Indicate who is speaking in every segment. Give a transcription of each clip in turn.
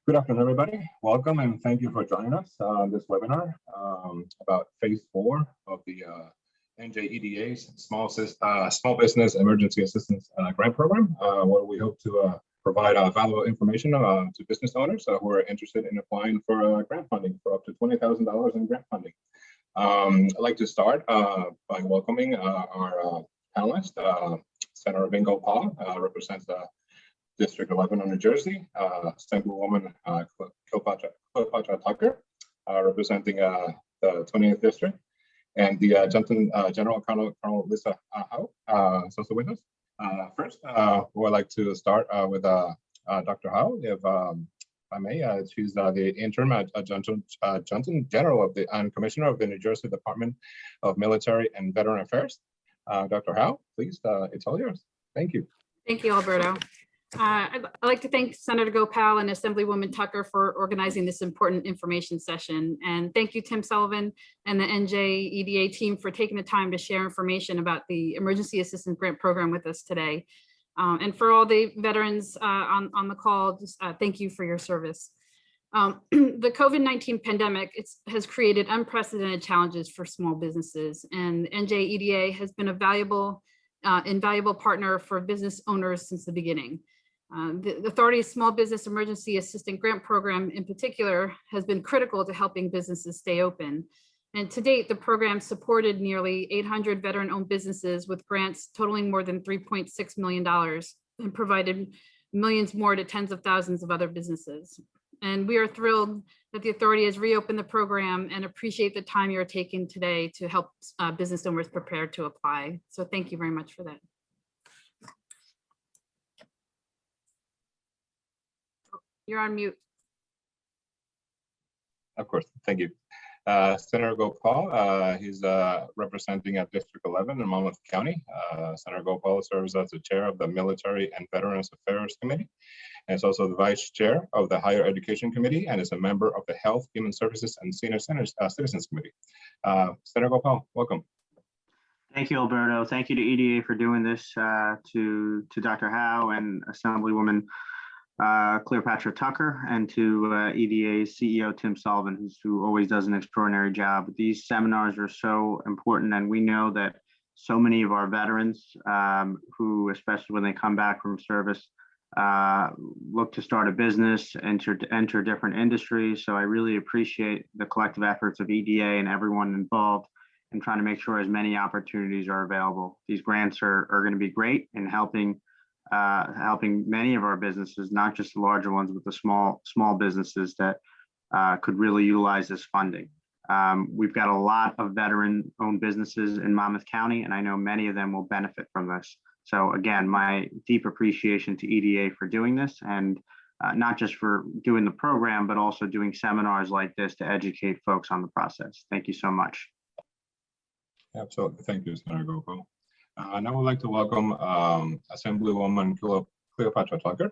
Speaker 1: Good afternoon, everybody. Welcome and thank you for joining us on this webinar about phase 4 of the NJEDA's Small Business Emergency Assistance Grant Program, where we hope to provide valuable information to business owners who are interested in applying for grant funding for up to $20,000 in grant funding. I'd like to start by welcoming our panelist, Senator Gopal, represents District 11 of New Jersey, Assemblywoman Cleopatra Tucker, representing the 20th District, and the General Colonel Lisa Howe, is also with us. First, we'd like to start with Dr. Howe, if I may. She's the interim adjutant general of and commissioner of the New Jersey Department of Military and Veteran Affairs. Dr. Howe, please, it's all yours. Thank you.
Speaker 2: Thank you, Alberto. I'd like to thank Senator Gopal and Assemblywoman Tucker for organizing this important information session. And thank you, Tim Sullivan and the NJEDA team for taking the time to share information about the Emergency Assistance Grant Program with us today. And for all the veterans on the call, just thank you for your service. The COVID-19 pandemic has created unprecedented challenges for small businesses, and NJEDA has been a invaluable partner for business owners since the beginning. The Authority's Small Business Emergency Assistance Grant Program in particular has been critical to helping businesses stay open. And to date, the program supported nearly 800 veteran-owned businesses with grants totaling more than $3.6 million and provided millions more to tens of thousands of other businesses. And we are thrilled that the Authority has reopened the program and appreciate the time you're taking today to help business owners prepare to apply. So thank you very much for that. You're on mute.
Speaker 1: Of course, thank you. Senator Gopal, he's representing District 11 in Monmouth County. Senator Gopal serves as the chair of the Military and Veterans Affairs Committee, and is also the vice chair of the Higher Education Committee, and is a member of the Health, Human Services, and Senior Citizens Committee. Senator Gopal, welcome.
Speaker 3: Thank you, Alberto. Thank you to EDA for doing this, to Dr. Howe and Assemblywoman Cleopatra Tucker, and to EDA's CEO, Tim Sullivan, who always does an extraordinary job. These seminars are so important, and we know that so many of our veterans who, especially when they come back from service, look to start a business, enter different industries. So I really appreciate the collective efforts of EDA and everyone involved in trying to make sure as many opportunities are available. These grants are going to be great in helping many of our businesses, not just the larger ones, but the small businesses that could really utilize this funding. We've got a lot of veteran-owned businesses in Monmouth County, and I know many of them will benefit from this. So again, my deep appreciation to EDA for doing this, and not just for doing the program, but also doing seminars like this to educate folks on the process. Thank you so much.
Speaker 1: Absolutely. Thank you, Senator Gopal. Now I'd like to welcome Assemblywoman Cleopatra Tucker.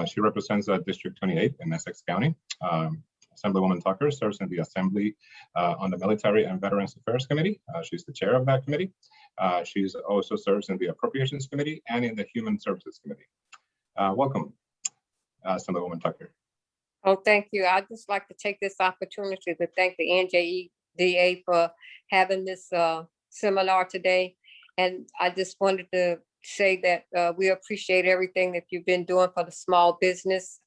Speaker 1: She represents District 28 in Essex County. Assemblywoman Tucker serves in the Assembly on the Military and Veterans Affairs Committee. She's the chair of that committee. She's also serves in the Appropriations Committee and in the Human Services Committee. Welcome, Assemblywoman Tucker.
Speaker 4: Oh, thank you. I'd just like to take this opportunity to thank the NJEDA for having this seminar today. And I just wanted to say that we appreciate everything that you've been doing for the small business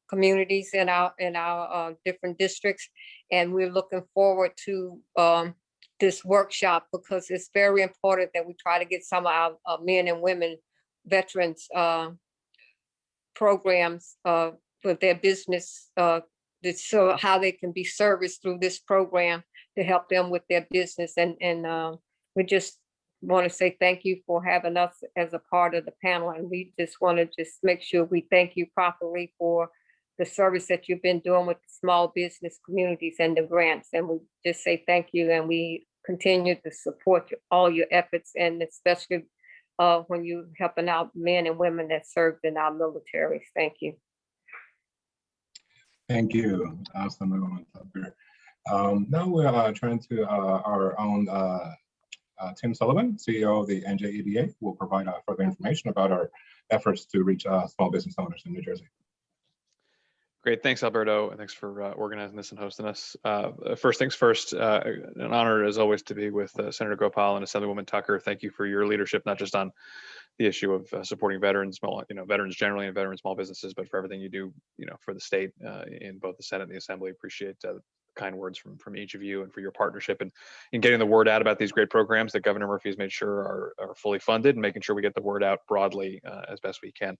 Speaker 4: communities in our different districts. And we're looking forward to this workshop, because it's very important that we try to get some of our men and women veterans programs for their business, so how they can be serviced through this program to help them with their business. And we just want to say thank you for having us as a part of the panel, and we just want to make sure we thank you properly for the service that you've been doing with the small business communities and the grants. And we just say thank you, and we continue to support all your efforts, and especially when you're helping out men and women that served in our militaries. Thank you.
Speaker 1: Thank you, Assemblywoman Tucker. Now we're turning to our own Tim Sullivan, CEO of the NJEDA, who will provide further information about our efforts to reach small business owners in New Jersey.
Speaker 5: Great, thanks, Alberto, and thanks for organizing this and hosting us. First things first, an honor as always to be with Senator Gopal and Assemblywoman Tucker. Thank you for your leadership, not just on the issue of supporting veterans, veterans generally and veteran small businesses, but for everything you do, for the state in both the Senate and the Assembly. Appreciate kind words from each of you and for your partnership and in getting the word out about these great programs that Governor Murphy has made sure are fully funded and making sure we get the word out broadly as best we can.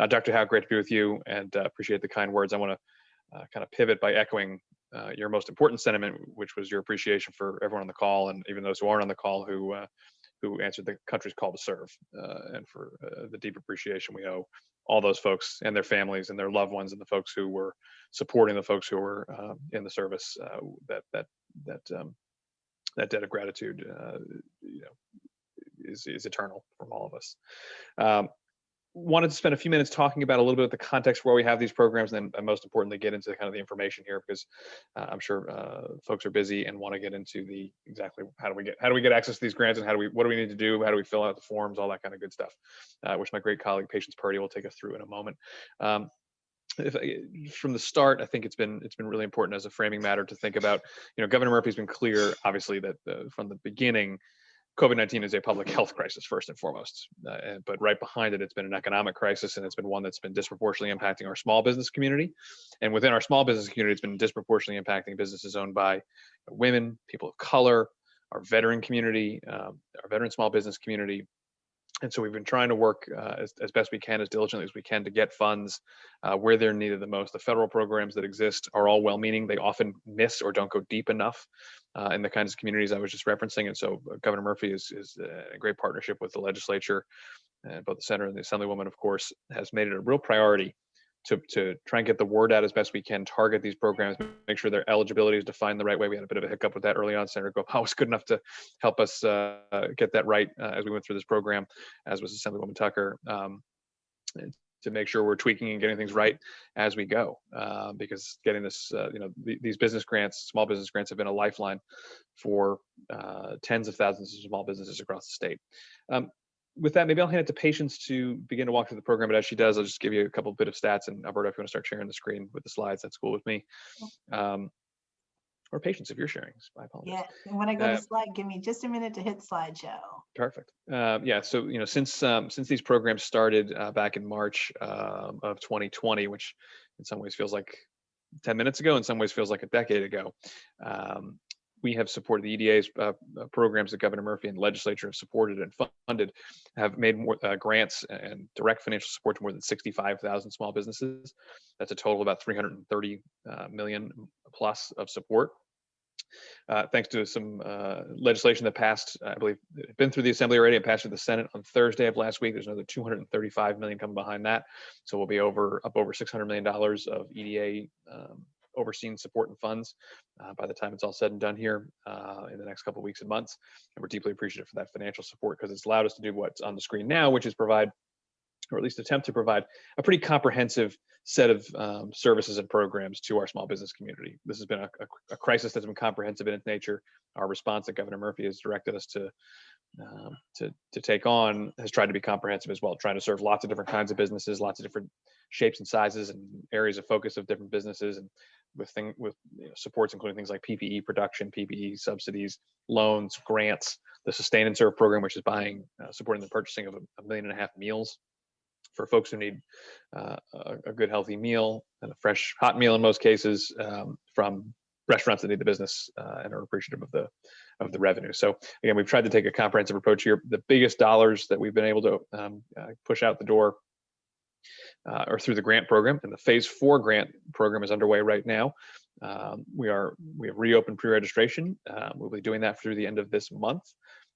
Speaker 5: Dr. Howe, great to be with you and appreciate the kind words. I want to kind of pivot by echoing your most important sentiment, which was your appreciation for everyone on the call and even those who aren't on the call who answered the country's call to serve and for the deep appreciation we owe all those folks and their families and their loved ones and the folks who were supporting the folks who were in the service. That debt of gratitude is eternal from all of us. Wanted to spend a few minutes talking about a little bit of the context where we have these programs, and then most importantly, get into kind of the information here because I'm sure folks are busy and want to get into the exactly how do we get access to these grants and what do we need to do, how do we fill out the forms, all that kind of good stuff, which my great colleague Patience Purdy will take us through in a moment. From the start, I think it's been really important as a framing matter to think about. Governor Murphy's been clear, obviously, that from the beginning, COVID-19 is a public health crisis first and foremost, but right behind it, it's been an economic crisis, and it's been one that's been disproportionately impacting our small business community. And within our small business community, it's been disproportionately impacting businesses owned by women, people of color, our veteran community, our veteran small business community. And so we've been trying to work as best we can, as diligently as we can, to get funds where they're needed the most. The federal programs that exist are all well-meaning. They often miss or don't go deep enough in the kinds of communities I was just referencing. And so Governor Murphy is a great partnership with the legislature, both the Senator and the Assemblywoman, of course, has made it a real priority to try and get the word out as best we can, target these programs, make sure their eligibility is defined the right way. We had a bit of a hiccup with that early on. Senator Gopal was good enough to help us get that right as we went through this program, as was Assemblywoman Tucker, to make sure we're tweaking and getting things right as we go. Because getting this, these business grants, small business grants, have been a lifeline for tens of thousands of small businesses across the state. With that, maybe I'll hand it to Patience to begin to walk through the program, but as she does, I'll just give you a couple bit of stats, and Alberto, if you want to start sharing the screen with the slides, that's cool with me. Or Patience, if you're sharing, I apologize.
Speaker 6: Yeah, and when I go to slide, give me just a minute to hit slideshow.
Speaker 5: Perfect. Yeah, so since these programs started back in March of 2020, which in some ways feels like 10 minutes ago, in some ways feels like a decade ago, we have supported the EDA's programs that Governor Murphy and the legislature have supported and funded, have made more grants and direct financial support to more than 65,000 small businesses. That's a total of about 330 million plus of support. Thanks to some legislation that passed, I believe, been through the Assembly already and passed through the Senate on Thursday of last week. There's another 235 million coming behind that. So we'll be up over $600 million of EDA overseen support and funds by the time it's all said and done here in the next couple of weeks and months. And we're deeply appreciative for that financial support because it's allowed us to do what's on the screen now, which is provide, or at least attempt to provide, a pretty comprehensive set of services and programs to our small business community. This has been a crisis that's been comprehensive in its nature. Our response that Governor Murphy has directed us to take on has tried to be comprehensive as well, trying to serve lots of different kinds of businesses, lots of different shapes and sizes and areas of focus of different businesses, and with supports including things like PPE production, PPE subsidies, loans, grants, the Sustain and Serve program, which is supporting the purchasing of 1.5 million meals for folks who need a good healthy meal and a fresh hot meal in most cases from restaurants that need the business and are appreciative of the revenue. So again, we've tried to take a comprehensive approach here. The biggest dollars that we've been able to push out the door or through the grant program, and the Phase 4 grant program is underway right now. We have reopened pre-registration. We'll be doing that through the end of this month,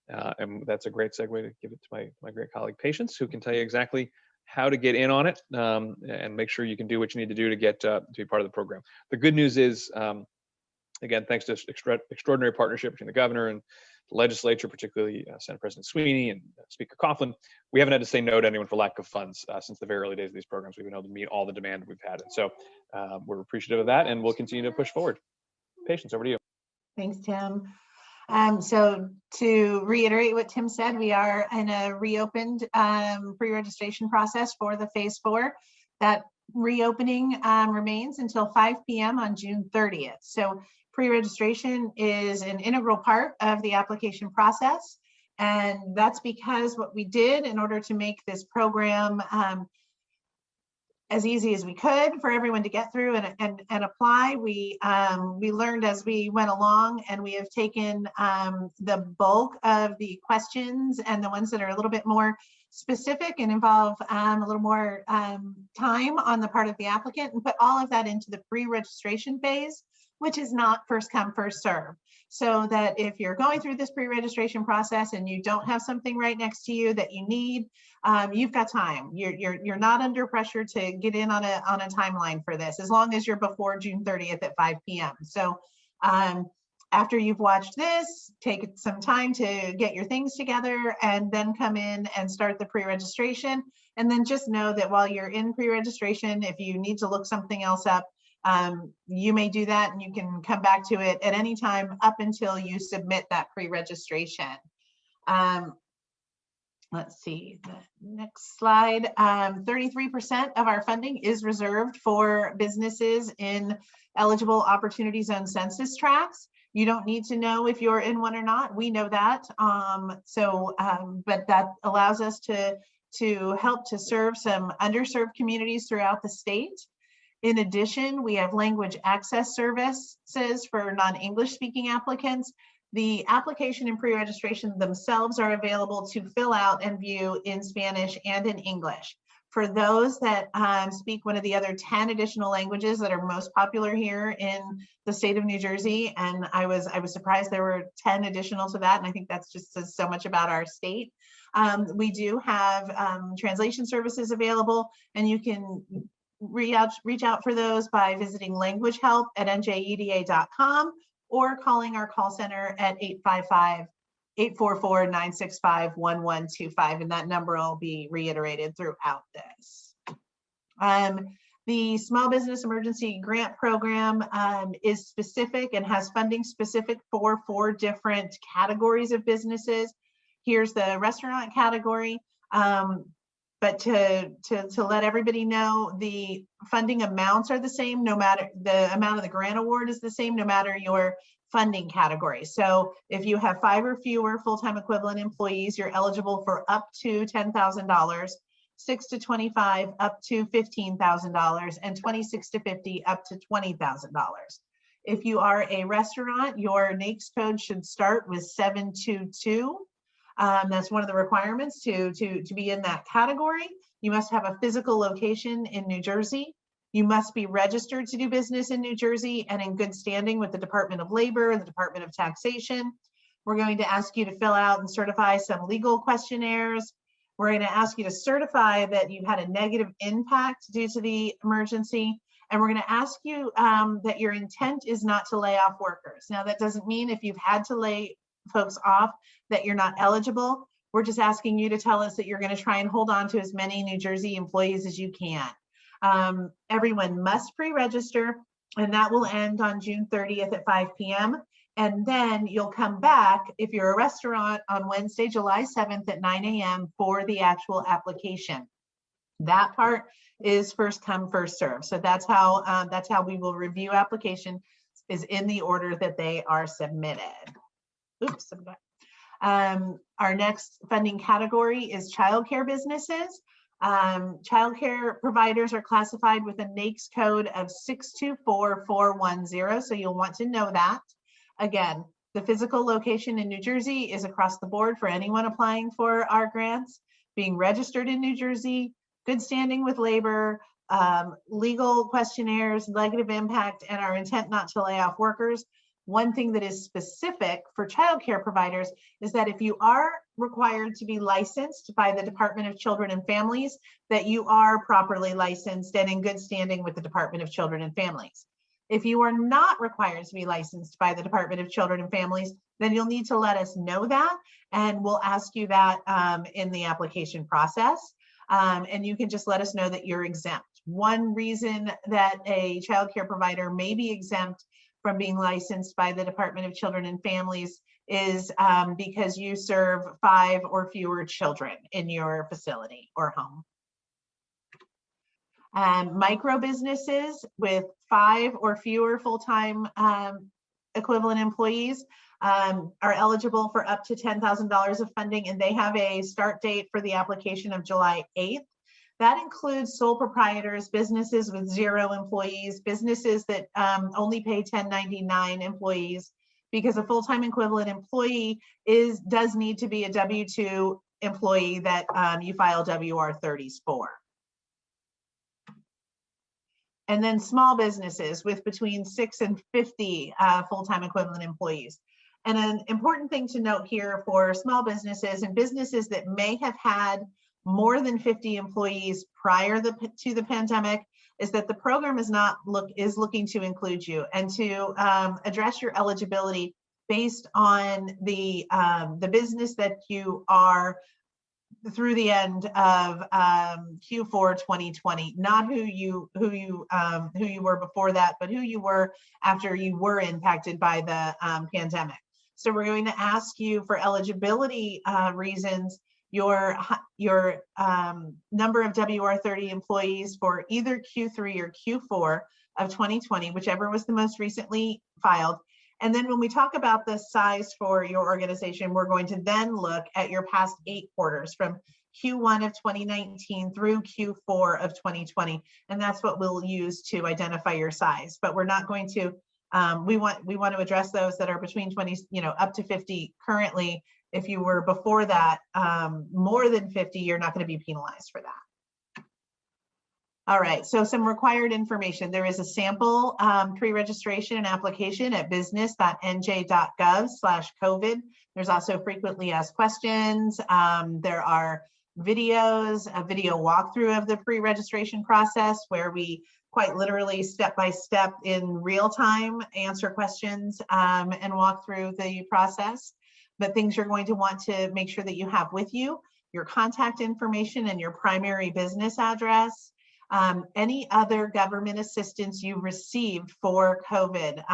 Speaker 5: and that's a great segue to give it to my great colleague Patience, who can tell you exactly how to get in on it and make sure you can do what you need to do to get to be part of the program. The good news is, again, thanks to extraordinary partnership between the governor and the legislature, particularly Senate President Sweeney and Speaker Coughlin, we haven't had to say no to anyone for lack of funds since the very early days of these programs. We've been able to meet all the demand we've had. And so we're appreciative of that, and we'll continue to push forward. Patience, over to you.
Speaker 6: Thanks, Tim. So to reiterate what Tim said, we are in a reopened pre-registration process for the Phase 4. That reopening remains until 5 p.m. on June 30th. So pre-registration is an integral part of the application process. And that's because what we did in order to make this program as easy as we could for everyone to get through and apply, we learned as we went along, and we have taken the bulk of the questions and the ones that are a little bit more specific and involve a little more time on the part of the applicant, and put all of that into the pre-registration phase, which is not first come, first serve. So that if you're going through this pre-registration process and you don't have something right next to you that you need, you've got time. You're not under pressure to get in on a timeline for this, as long as you're before June 30th at 5 p.m. So after you've watched this, take some time to get your things together and then come in and start the pre-registration. And then just know that while you're in pre-registration, if you need to look something else up, you may do that, and you can come back to it at any time up until you submit that pre-registration. Let's see the next slide. 33% of our funding is reserved for businesses in eligible opportunity zone census tracts. You don't need to know if you're in one or not. We know that. But that allows us to help to serve some underserved communities throughout the state. In addition, we have language access services for non-English speaking applicants. The application and pre-registration themselves are available to fill out and view in Spanish and in English. For those that speak one of the other 10 additional languages that are most popular here in the state of New Jersey, and I was surprised there were 10 additional to that, and I think that's just says so much about our state. We do have translation services available, and you can reach out for those by visiting language help at njeda.com or calling our call center at 855-844-965-1125, and that number will be reiterated throughout this. The Small Business Emergency Grant Program is specific and has funding specific for 4 different categories of businesses. Here's the restaurant category. But to let everybody know, the funding amounts are the same, no matter the amount of the grant award is the same, no matter your funding category. So if you have 5 or fewer full-time equivalent employees, you're eligible for up to $10,000, 6 to 25 up to $15,000, and 26 to 50 up to $20,000. If you are a restaurant, your NAICS code should start with 722. That's one of the requirements to be in that category. You must have a physical location in New Jersey. You must be registered to do business in New Jersey and in good standing with the Department of Labor and the Department of Taxation. We're going to ask you to fill out and certify some legal questionnaires. We're going to ask you to certify that you've had a negative impact due to the emergency. And we're going to ask you that your intent is not to lay off workers. Now, that doesn't mean if you've had to lay folks off that you're not eligible. We're just asking you to tell us that you're going to try and hold on to as many New Jersey employees as you can. Everyone must pre-register, and that will end on June 30th at 5 p.m. And then you'll come back if you're a restaurant on Wednesday, July 7th at 9 a.m. for the actual application. That part is first come, first serve. So that's how we will review application, is in the order that they are submitted. Oops. Our next funding category is childcare businesses. Childcare providers are classified with a NAICS code of 624410. So you'll want to know that. Again, the physical location in New Jersey is across the board for anyone applying for our grants. Being registered in New Jersey, good standing with labor, legal questionnaires, negative impact, and our intent not to lay off workers. One thing that is specific for childcare providers is that if you are required to be licensed by the Department of Children and Families, that you are properly licensed and in good standing with the Department of Children and Families. If you are not required to be licensed by the Department of Children and Families, then you'll need to let us know that, and we'll ask you that in the application process. And you can just let us know that you're exempt. One reason that a childcare provider may be exempt from being licensed by the Department of Children and Families is because you serve 5 or fewer children in your facility or home. Micro businesses with 5 or fewer full-time equivalent employees are eligible for up to $10,000 of funding, and they have a start date for the application of July 8th. That includes sole proprietors, businesses with 0 employees, businesses that only pay 1099 employees, because a full-time equivalent employee does need to be a W-2 employee that you file WR-30s for. And then small businesses with between 6 and 50 full-time equivalent employees. And an important thing to note here for small businesses and businesses that may have had more than 50 employees prior to the pandemic is that the program is looking to include you and to address your eligibility based on the business that you are through the end of Q4 2020, not who you were before that, but who you were after you were impacted by the pandemic. So we're going to ask you for eligibility reasons, your number of WR30 employees for either Q3 or Q4 of 2020, whichever was the most recently filed. And then when we talk about the size for your organization, we're going to then look at your past 8 quarters from Q1 of 2019 through Q4 of 2020. And that's what we'll use to identify your size. But we're not going to, we want to address those that are between 20, up to 50 currently. If you were before that, more than 50, you're not going to be penalized for that. All right, so some required information. There is a sample pre-registration and application at business.nj.gov/COVID. There's also frequently asked questions. There are videos, a video walkthrough of the pre-registration process where we quite literally step-by-step in real time answer questions and walk through the process. But things you're going to want to make sure that you have with you, your contact information and your primary business address. Any other government assistance you received for COVID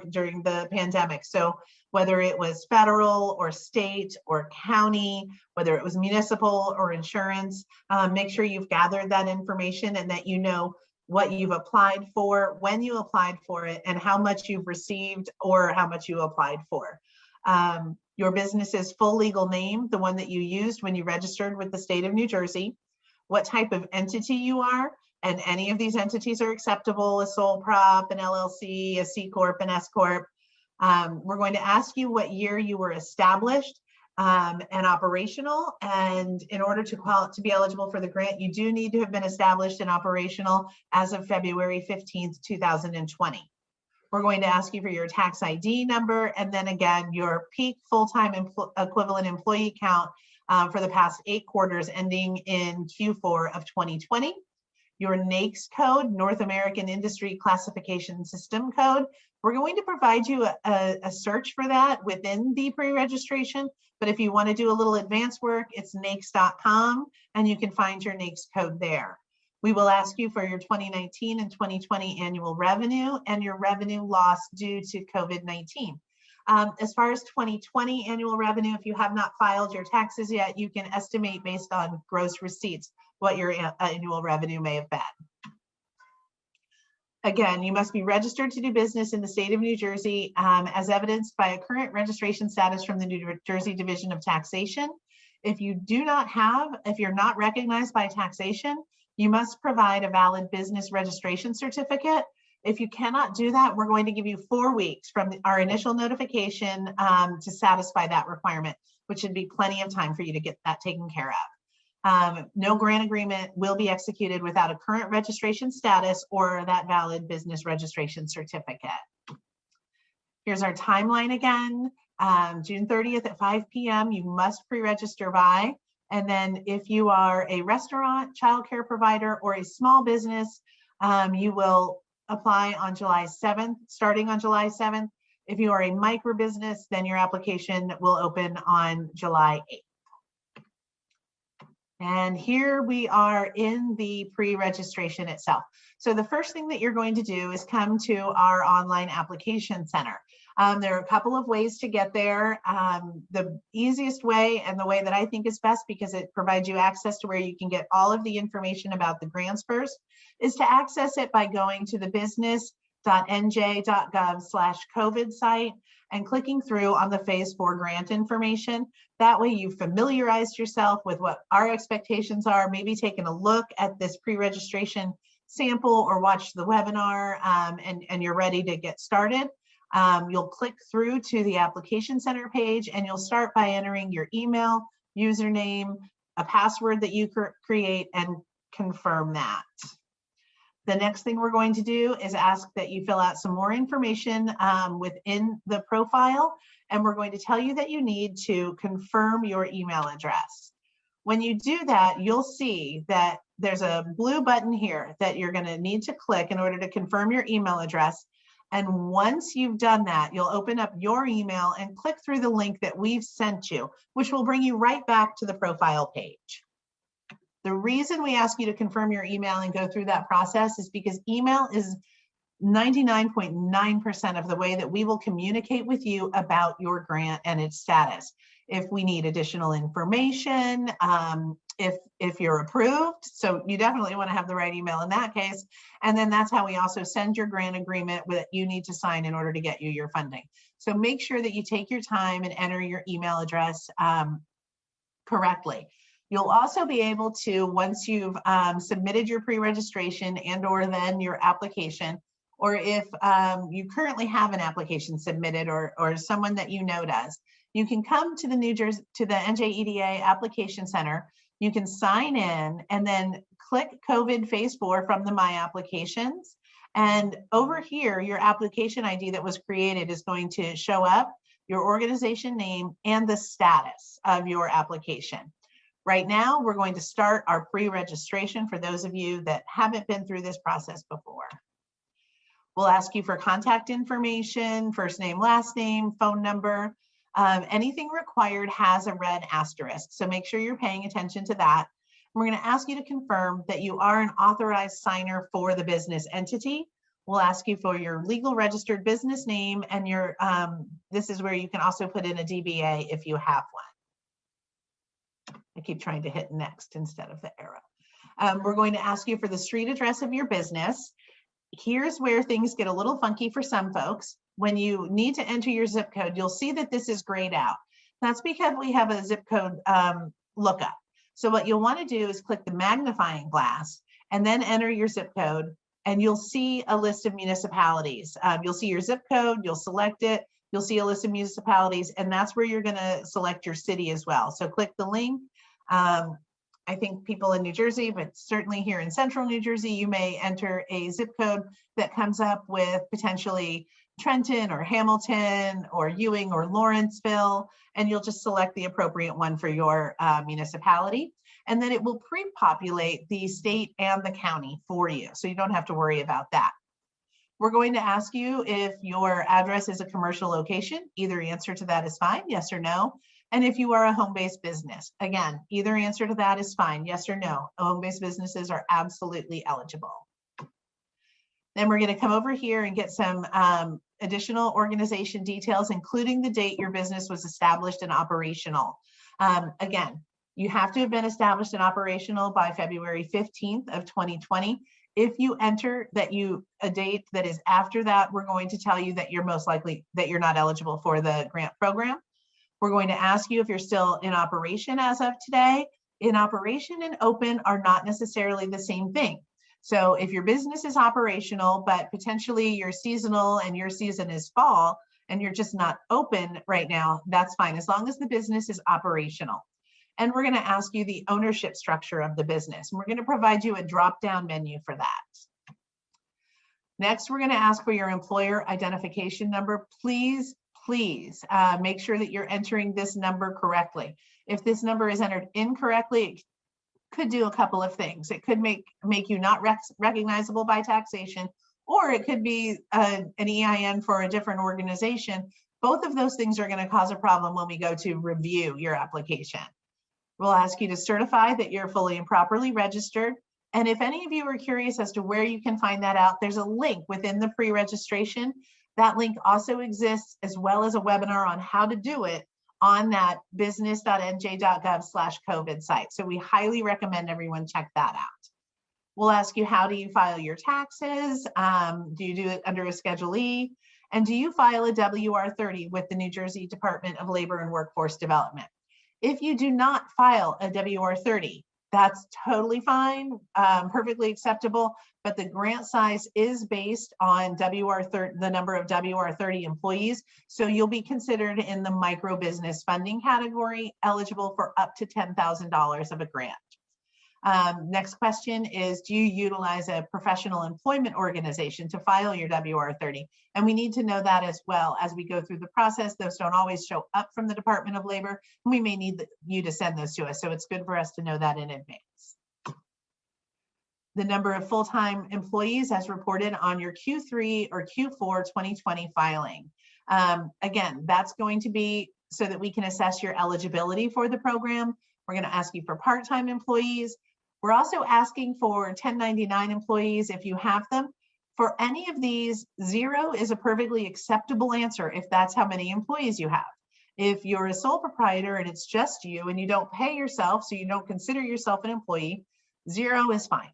Speaker 6: during the pandemic. So whether it was federal or state or county, whether it was municipal or insurance, make sure you've gathered that information and that you know what you've applied for, when you applied for it, and how much you've received or how much you applied for. Your business's full legal name, the one that you used when you registered with the state of New Jersey, what type of entity you are, and any of these entities are acceptable, a sole prop, an LLC, a C Corp, an S Corp. We're going to ask you what year you were established and operational, and in order to be eligible for the grant, you do need to have been established and operational as of February 15th, 2020. We're going to ask you for your tax ID number, and then again, your peak full-time equivalent employee count for the past 8 quarters ending in Q4 of 2020. Your NAICS code, North American Industry Classification System code. We're going to provide you a search for that within the pre-registration, but if you want to do a little advanced work, it's NAICS.com, and you can find your NAICS code there. We will ask you for your 2019 and 2020 annual revenue and your revenue loss due to COVID-19. As far as 2020 annual revenue, if you have not filed your taxes yet, you can estimate based on gross receipts what your annual revenue may have been. Again, you must be registered to do business in the state of New Jersey as evidenced by a current registration status from the New Jersey Division of Taxation. If you're not recognized by taxation, you must provide a valid business registration certificate. If you cannot do that, we're going to give you 4 weeks from our initial notification to satisfy that requirement, which should be plenty of time for you to get that taken care of. No grant agreement will be executed without a current registration status or that valid business registration certificate. Here's our timeline again. June 30th at 5 p.m. you must pre-register by. And then if you are a restaurant, childcare provider, or a small business, you will apply on July 7th, starting on July 7th. If you are a micro business, then your application will open on July 8th. And here we are in the pre-registration itself. So the first thing that you're going to do is come to our online application center. There are a couple of ways to get there. The easiest way, and the way that I think is best because it provides you access to where you can get all of the information about the grants first, is to access it by going to the business.nj.gov/COVID site and clicking through on the phase 4 grant information. That way you've familiarized yourself with what our expectations are, maybe taken a look at this pre-registration sample or watched the webinar, and you're ready to get started. You'll click through to the application center page and you'll start by entering your email, username, a password that you create, and confirm that. The next thing we're going to do is ask that you fill out some more information within the profile, and we're going to tell you that you need to confirm your email address. When you do that, you'll see that there's a blue button here that you're going to need to click in order to confirm your email address. And once you've done that, you'll open up your email and click through the link that we've sent you, which will bring you right back to the profile page. The reason we ask you to confirm your email and go through that process is because email is 99.9% of the way that we will communicate with you about your grant and its status. If we need additional information, if you're approved, so you definitely want to have the right email in that case. And then that's how we also send your grant agreement that you need to sign in order to get you your funding. So make sure that you take your time and enter your email address correctly. You'll also be able to, once you've submitted your pre-registration and or then your application, or if you currently have an application submitted or someone that you know does, you can come to the NJEDA Application Center. You can sign in and then click COVID Phase 4 from the My Applications. And over here, your application ID that was created is going to show up, your organization name, and the status of your application. Right now, we're going to start our pre-registration for those of you that haven't been through this process before. We'll ask you for contact information, first name, last name, phone number. Anything required has a red asterisk, so make sure you're paying attention to that. We're going to ask you to confirm that you are an authorized signer for the business entity. We'll ask you for your legal registered business name and your, this is where you can also put in a DBA if you have one. I keep trying to hit next instead of the arrow. We're going to ask you for the street address of your business. Here's where things get a little funky for some folks. When you need to enter your zip code, you'll see that this is grayed out. That's because we have a zip code lookup. So what you'll want to do is click the magnifying glass and then enter your zip code, and you'll see a list of municipalities. You'll see your zip code, you'll select it, you'll see a list of municipalities, and that's where you're going to select your city as well. So click the link. I think people in New Jersey, but certainly here in central New Jersey, you may enter a zip code that comes up with potentially Trenton or Hamilton or Ewing or Lawrenceville, and you'll just select the appropriate one for your municipality. And then it will pre-populate the state and the county for you, so you don't have to worry about that. We're going to ask you if your address is a commercial location. Either answer to that is fine, yes or no. And if you are a home-based business, again, either answer to that is fine, yes or no. Home-based businesses are absolutely eligible. Then we're going to come over here and get some additional organization details, including the date your business was established and operational. Again, you have to have been established and operational by February 15th of 2020. If you enter a date that is after that, we're going to tell you that you're most likely that you're not eligible for the grant program. We're going to ask you if you're still in operation as of today. In operation and open are not necessarily the same thing. So if your business is operational, but potentially you're seasonal and your season is fall and you're just not open right now, that's fine, as long as the business is operational. And we're going to ask you the ownership structure of the business. And we're going to provide you a drop-down menu for that. Next, we're going to ask for your employer identification number. Please make sure that you're entering this number correctly. If this number is entered incorrectly, it could do a couple of things. It could make you not recognizable by taxation, or it could be an EIN for a different organization. Both of those things are going to cause a problem when we go to review your application. We'll ask you to certify that you're fully and properly registered. And if any of you are curious as to where you can find that out, there's a link within the pre-registration. That link also exists, as well as a webinar on how to do it on that business.nj.gov/COVID site. So we highly recommend everyone check that out. We'll ask you, how do you file your taxes? Do you do it under a Schedule E? And do you file a WR30 with the New Jersey Department of Labor and Workforce Development? If you do not file a WR30, that's totally fine, perfectly acceptable, but the grant size is based on WR30, the number of WR30 employees. So you'll be considered in the micro business funding category, eligible for up to $10,000 of a grant. Next question is, do you utilize a professional employment organization to file your WR30? And we need to know that as well as we go through the process. Those don't always show up from the Department of Labor, and we may need you to send those to us. So it's good for us to know that in advance. The number of full-time employees as reported on your Q3 or Q4 2020 filing. Again, that's going to be so that we can assess your eligibility for the program. We're going to ask you for part-time employees. We're also asking for 1099 employees if you have them. For any of these, 0 is a perfectly acceptable answer if that's how many employees you have. If you're a sole proprietor and it's just you and you don't pay yourself, so you don't consider yourself an employee, 0 is fine.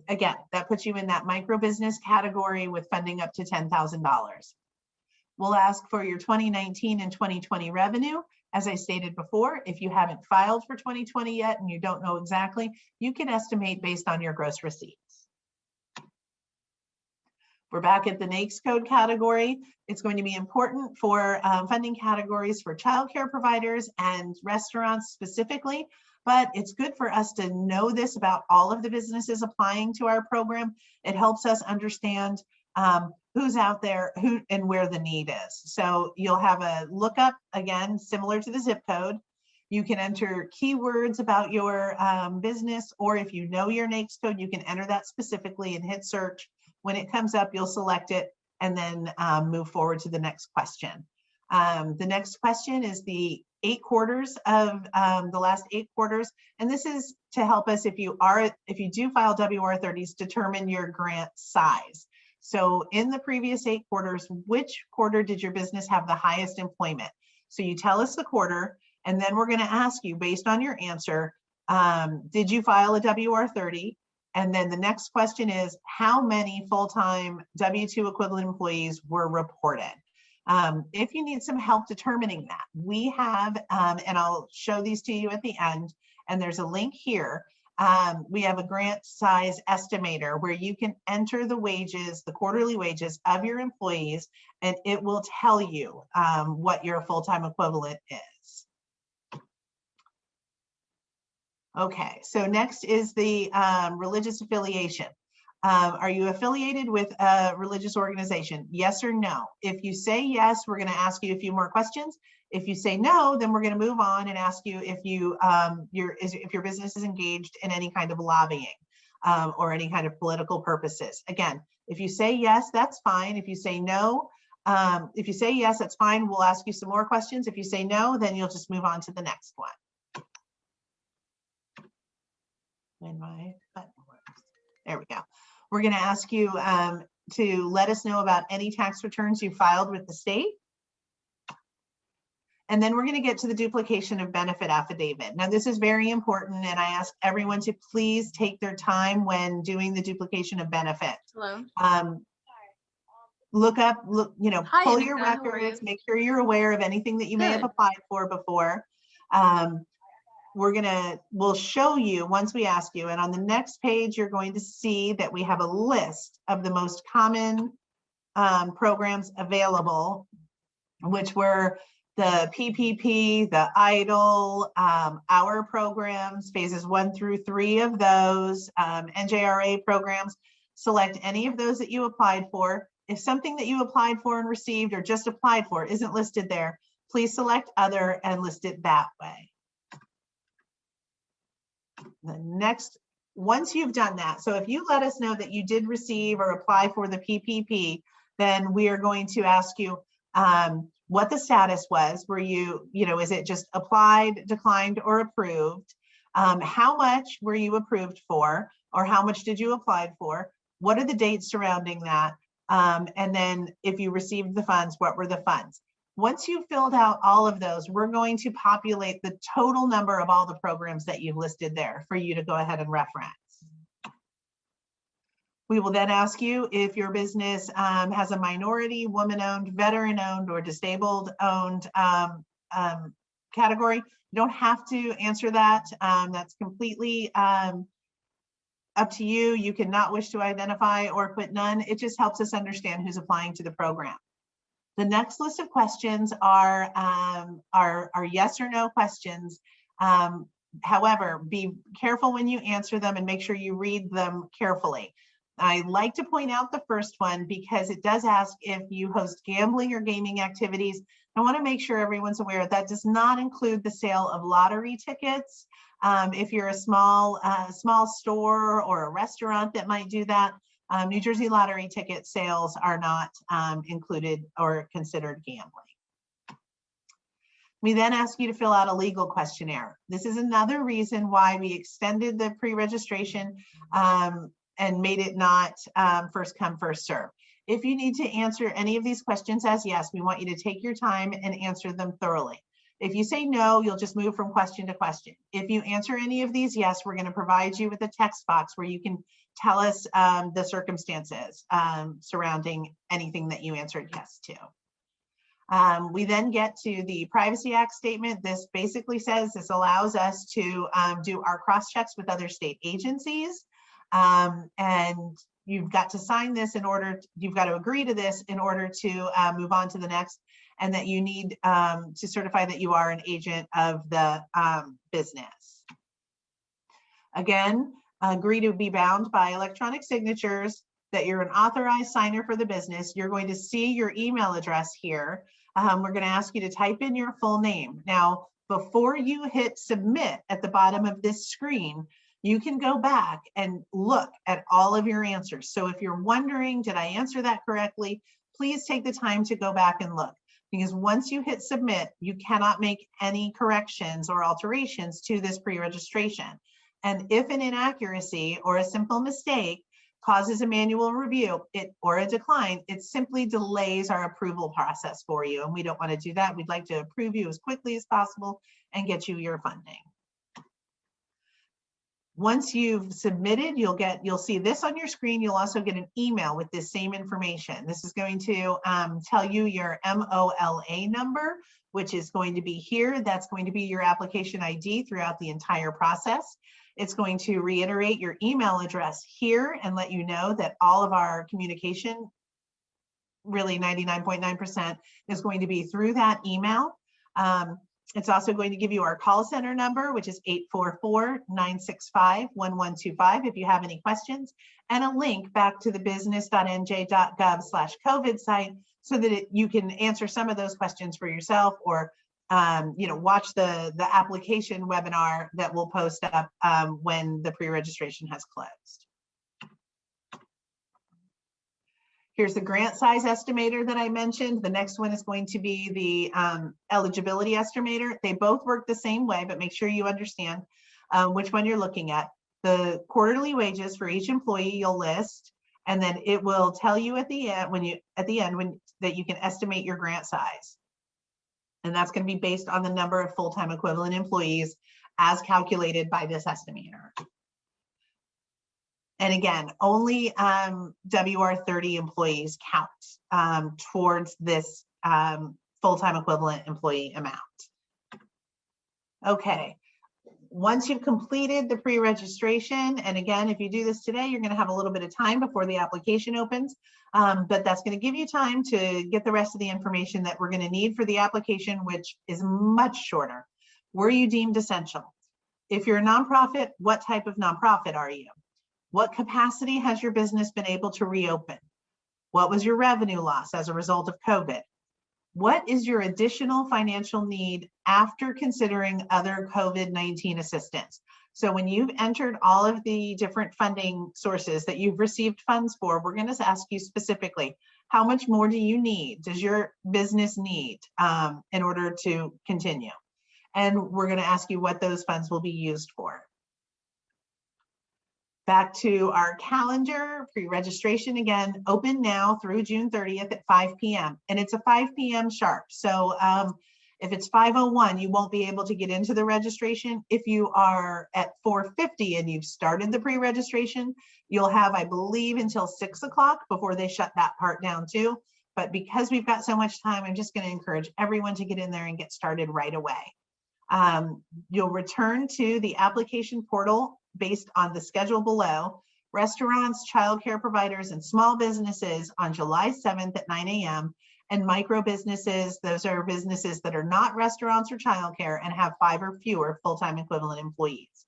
Speaker 6: Again, that puts you in that micro business category with funding up to $10,000. We'll ask for your 2019 and 2020 revenue. As I stated before, if you haven't filed for 2020 yet and you don't know exactly, you can estimate based on your gross receipts. We're back at the NAICS code category. It's going to be important for funding categories for childcare providers and restaurants specifically, but it's good for us to know this about all of the businesses applying to our program. It helps us understand who's out there, who and where the need is. So you'll have a lookup, again, similar to the zip code. You can enter keywords about your business, or if you know your NAICS code, you can enter that specifically and hit search. When it comes up, you'll select it and then move forward to the next question. The next question is the 8 quarters of the last 8 quarters. And this is to help us, if you do file WR30s, determine your grant size. So in the previous 8 quarters, which quarter did your business have the highest employment? So you tell us the quarter, and then we're going to ask you, based on your answer, did you file a WR30? And then the next question is, how many full-time W-2 equivalent employees were reported? If you need some help determining that, we have, and I'll show these to you at the end, and there's a link here. We have a grant size estimator where you can enter the wages, the quarterly wages of your employees, and it will tell you what your full-time equivalent is. Okay, so next is the religious affiliation. Are you affiliated with a religious organization? Yes or no? If you say yes, we're going to ask you a few more questions. If you say no, then we're going to move on and ask you if you if your business is engaged in any kind of lobbying or any kind of political purposes. Again, if you say yes, that's fine. If you say no, if you say yes, that's fine. We'll ask you some more questions. If you say no, then you'll just move on to the next one. When my button works. There we go. We're going to ask you to let us know about any tax returns you filed with the state. And then we're going to get to the duplication of benefit affidavit. Now, this is very important, and I ask everyone to please take their time when doing the duplication of benefit.
Speaker 2: Hello.
Speaker 6: Look up, you know,
Speaker 2: Hi,
Speaker 6: pull
Speaker 2: Annika.
Speaker 6: your
Speaker 2: How are
Speaker 6: records,
Speaker 2: you?
Speaker 6: make sure you're aware of anything that you may have
Speaker 2: Good.
Speaker 6: applied for before. We'll show you once we ask you, and on the next page, you're going to see that we have a list of the most common programs available, which were the PPP, the EIDL, our programs, phases 1 through 3 of those, NJRA programs. Select any of those that you applied for. If something that you applied for and received or just applied for isn't listed there, please select other and list it that way. The next, once you've done that, so if you let us know that you did receive or apply for the PPP, then we are going to ask you, what the status was. Were you, is it just applied, declined, or approved? How much were you approved for, or how much did you apply for? What are the dates surrounding that? And then if you received the funds, what were the funds? Once you've filled out all of those, we're going to populate the total number of all the programs that you've listed there for you to go ahead and reference. We will then ask you if your business has a minority, woman-owned, veteran-owned, or disabled-owned category. You don't have to answer that. That's completely up to you. You cannot wish to identify or put none. It just helps us understand who's applying to the program. The next list of questions are yes or no questions. However, be careful when you answer them and make sure you read them carefully. I like to point out the first one because it does ask if you host gambling or gaming activities. I want to make sure everyone's aware that does not include the sale of lottery tickets. If you're a small store or a restaurant that might do that, New Jersey lottery ticket sales are not included or considered gambling. We then ask you to fill out a legal questionnaire. This is another reason why we extended the pre-registration and made it not first come, first serve. If you need to answer any of these questions as yes, we want you to take your time and answer them thoroughly. If you say no, you'll just move from question to question. If you answer any of these yes, we're going to provide you with a text box where you can tell us the circumstances surrounding anything that you answered yes to. We then get to the Privacy Act statement. This basically says this allows us to do our cross checks with other state agencies. And you've got to sign this in order, you've got to agree to this in order to move on to the next, and that you need to certify that you are an agent of the business. Again, agree to be bound by electronic signatures, that you're an authorized signer for the business. You're going to see your email address here. We're going to ask you to type in your full name. Now, before you hit submit at the bottom of this screen, you can go back and look at all of your answers. So if you're wondering, did I answer that correctly? Please take the time to go back and look, because once you hit submit, you cannot make any corrections or alterations to this pre-registration. And if an inaccuracy or a simple mistake causes a manual review or a decline, it simply delays our approval process for you. And we don't want to do that. We'd like to approve you as quickly as possible and get you your funding. Once you've submitted, you'll see this on your screen. You'll also get an email with this same information. This is going to tell you your MOLA number, which is going to be here. That's going to be your application ID throughout the entire process. It's going to reiterate your email address here and let you know that all of our communication, really 99.9%, is going to be through that email. It's also going to give you our call center number, which is 844-965-1125 if you have any questions, and a link back to the business.nj.gov/COVID site so that you can answer some of those questions for yourself, or watch the application webinar that we'll post up when the pre-registration has closed. Here's the grant size estimator that I mentioned. The next one is going to be the eligibility estimator. They both work the same way, but make sure you understand which one you're looking at. The quarterly wages for each employee you'll list, and then it will tell you at the end that you can estimate your grant size. And that's going to be based on the number of full-time equivalent employees as calculated by this estimator. And again, only WR30 employees count towards this full-time equivalent employee amount. Okay, once you've completed the pre-registration, and again, if you do this today, you're going to have a little bit of time before the application opens, but that's going to give you time to get the rest of the information that we're going to need for the application, which is much shorter. Were you deemed essential? If you're a nonprofit, what type of nonprofit are you? What capacity has your business been able to reopen? What was your revenue loss as a result of COVID? What is your additional financial need after considering other COVID-19 assistance? So when you've entered all of the different funding sources that you've received funds for, we're going to ask you specifically, how much more do you need? Does your business need in order to continue? And we're going to ask you what those funds will be used for. Back to our calendar, pre-registration again, open now through June 30th at 5 p.m. And it's a 5 p.m. sharp. So if it's 5:01, you won't be able to get into the registration. If you are at 4:50 and you've started the pre-registration, you'll have, I believe, until 6 o'clock before they shut that part down too. But because we've got so much time, I'm just going to encourage everyone to get in there and get started right away. You'll return to the application portal based on the schedule below. Restaurants, childcare providers, and small businesses on July 7th at 9 a.m. and micro businesses, those are businesses that are not restaurants or childcare and have 5 or fewer full-time equivalent employees.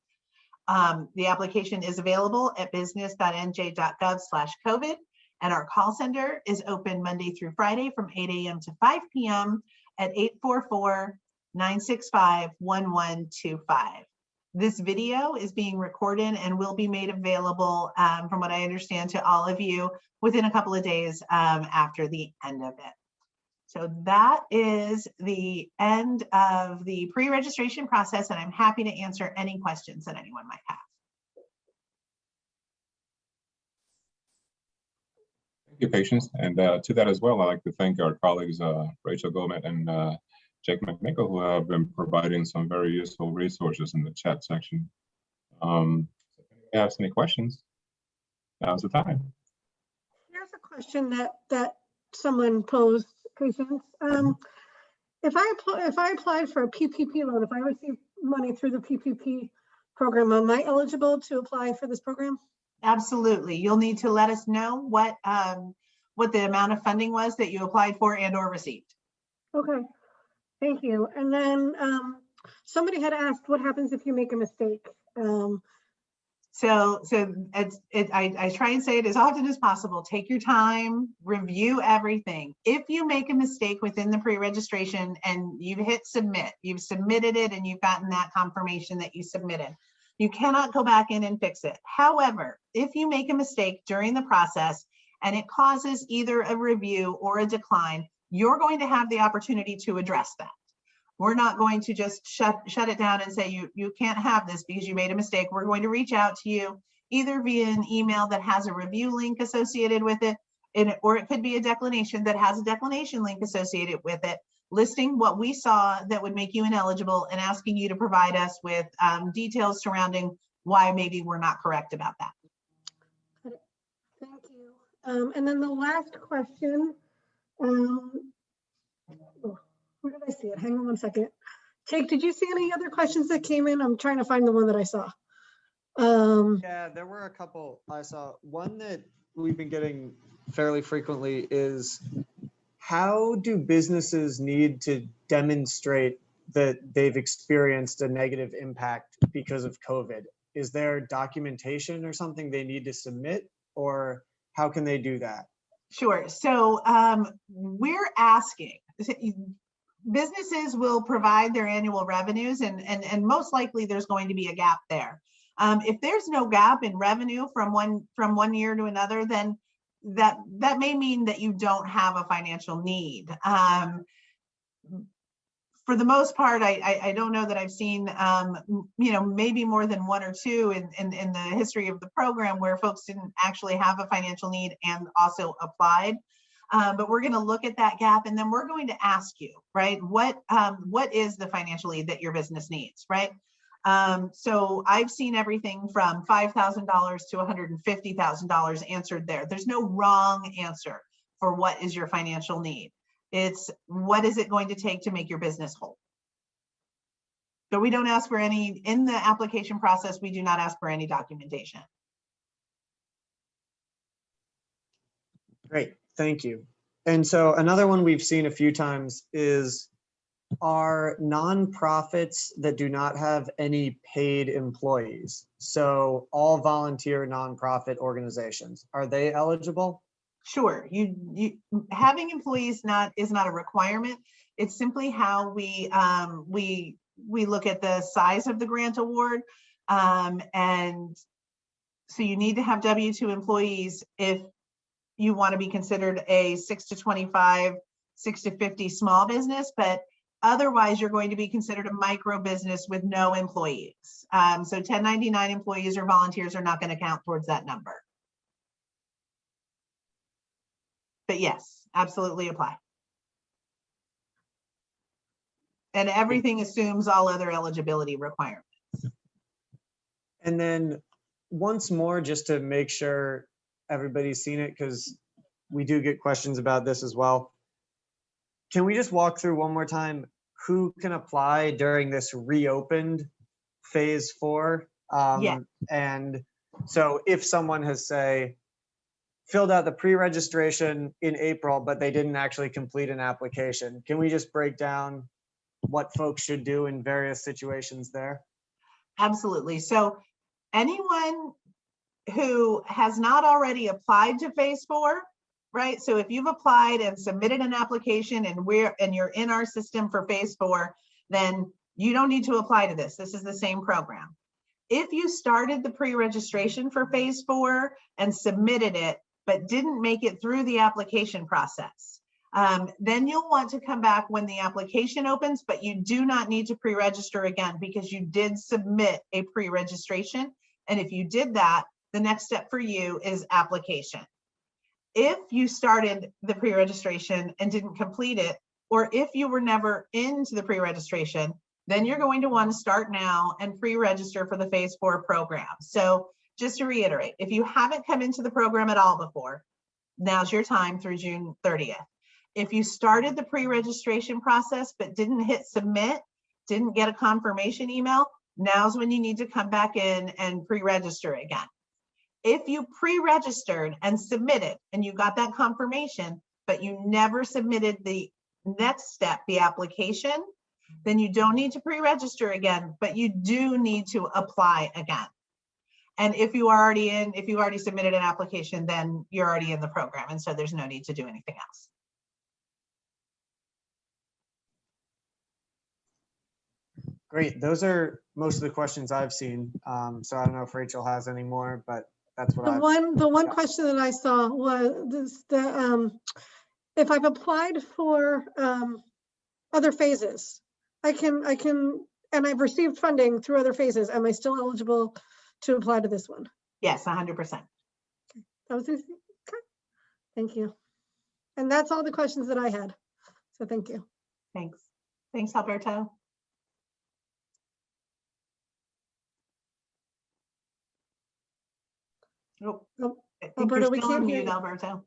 Speaker 6: The application is available at business.nj.gov/COVID, and our call center is open Monday through Friday from 8 a.m. to 5 p.m. at 844-965-1125. This video is being recorded and will be made available, from what I understand, to all of you within a couple of days after the end of it. So that is the end of the pre-registration process, and I'm happy to answer any questions that anyone might have.
Speaker 1: Thank you, Patience. And to that as well, I'd like to thank our colleagues, Rachel Gomez and Jake McNichol, who have been providing some very useful resources in the chat section. If anyone has any questions, now's the time.
Speaker 7: Here's a question that someone posed, Patience. If I applied for a PPP loan, if I received money through the PPP program, am I eligible to apply for this program?
Speaker 6: Absolutely. You'll need to let us know what the amount of funding was that you applied for and or received.
Speaker 7: Okay, thank you. And then somebody had asked, what happens if you make a mistake?
Speaker 6: So I try and say it as often as possible. Take your time, review everything. If you make a mistake within the pre-registration and you've hit submit, you've submitted it and you've gotten that confirmation that you submitted, you cannot go back in and fix it. However, if you make a mistake during the process and it causes either a review or a decline, you're going to have the opportunity to address that. We're not going to just shut it down and say you can't have this because you made a mistake. We're going to reach out to you either via an email that has a review link associated with it, or it could be a declination that has a declination link associated with it, listing what we saw that would make you ineligible and asking you to provide us with details surrounding why maybe we're not correct about that.
Speaker 7: Thank you. And then the last question, where did I see it? Hang on one second. Jake, did you see any other questions that came in? I'm trying to find the one that I saw.
Speaker 8: Yeah, there were a couple I saw. One that we've been getting fairly frequently is, how do businesses need to demonstrate that they've experienced a negative impact because of COVID? Is there documentation or something they need to submit, or how can they do that?
Speaker 6: Sure. So we're asking, businesses will provide their annual revenues and most likely there's going to be a gap there. If there's no gap in revenue from one year to another, then that may mean that you don't have a financial need. For the most part, I don't know that I've seen, maybe more than one or two in the history of the program where folks didn't actually have a financial need and also applied. But we're going to look at that gap and then we're going to ask you, right? What is the financial aid that your business needs, right? So I've seen everything from $5,000 to $150,000 answered there. There's no wrong answer for what is your financial need. It's what is it going to take to make your business whole? So we don't ask for any, in the application process, we do not ask for any documentation.
Speaker 8: Great, thank you. And so another one we've seen a few times is, are nonprofits that do not have any paid employees, so all volunteer nonprofit organizations, are they eligible?
Speaker 6: Sure, you having employees is not a requirement. It's simply how we look at the size of the grant award. And so you need to have W-2 employees if you want to be considered a 6 to 25, 6 to 50 small business, but otherwise you're going to be considered a micro business with no employees. So 1099 employees or volunteers are not going to count towards that number. But yes, absolutely apply. And everything assumes all other eligibility requirements.
Speaker 8: And then once more, just to make sure everybody's seen it, because we do get questions about this as well. Can we just walk through one more time who can apply during this reopened phase 4?
Speaker 6: Yeah.
Speaker 8: And so if someone has, say, filled out the pre-registration in April, but they didn't actually complete an application, can we just break down what folks should do in various situations there?
Speaker 6: Absolutely. So anyone who has not already applied to phase 4, right? So if you've applied and submitted an application and you're in our system for phase 4, then you don't need to apply to this. This is the same program. If you started the pre-registration for phase 4 and submitted it, but didn't make it through the application process, then you'll want to come back when the application opens, but you do not need to pre-register again because you did submit a pre-registration. And if you did that, the next step for you is application. If you started the pre-registration and didn't complete it, or if you were never into the pre-registration, then you're going to want to start now and pre-register for the phase 4 program. So just to reiterate, if you haven't come into the program at all before, now's your time through June 30th. If you started the pre-registration process but didn't hit submit, didn't get a confirmation email, now's when you need to come back in and pre-register again. If you pre-registered and submitted and you got that confirmation, but you never submitted the next step, the application, then you don't need to pre-register again, but you do need to apply again. And if you are already in, if you already submitted an application, then you're already in the program. And so there's no need to do anything else.
Speaker 8: Great. Those are most of the questions I've seen. So I don't know if Rachel has any more, but that's what
Speaker 7: The one question that I saw was if I've applied for other phases, I can, and I've received funding through other phases. Am I still eligible to apply to this one?
Speaker 6: Yes, 100%.
Speaker 7: That was easy. Okay. Thank you. And that's all the questions that I had. So thank you.
Speaker 6: Thanks. Thanks, Alberto. Oh, I think
Speaker 7: Alberto,
Speaker 6: you're
Speaker 7: we
Speaker 6: still
Speaker 7: can't
Speaker 6: on
Speaker 7: hear
Speaker 6: mute,
Speaker 7: you.
Speaker 6: Alberto.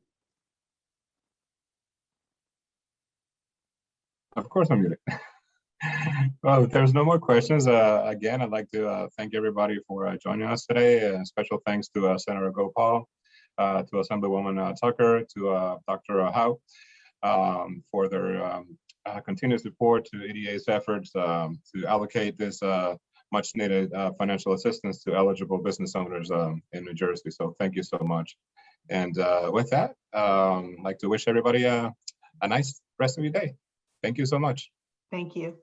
Speaker 1: Of course, I'm muted. Well, if there's no more questions, again, I'd like to thank everybody for joining us today. Special thanks to Senator Gopal, to Assemblywoman Tucker, to Dr. Howe for their continued support to EDA's efforts to allocate this much needed financial assistance to eligible business owners in New Jersey. So thank you so much. And with that, I'd like to wish everybody a nice rest of your day. Thank you so much.
Speaker 6: Thank you.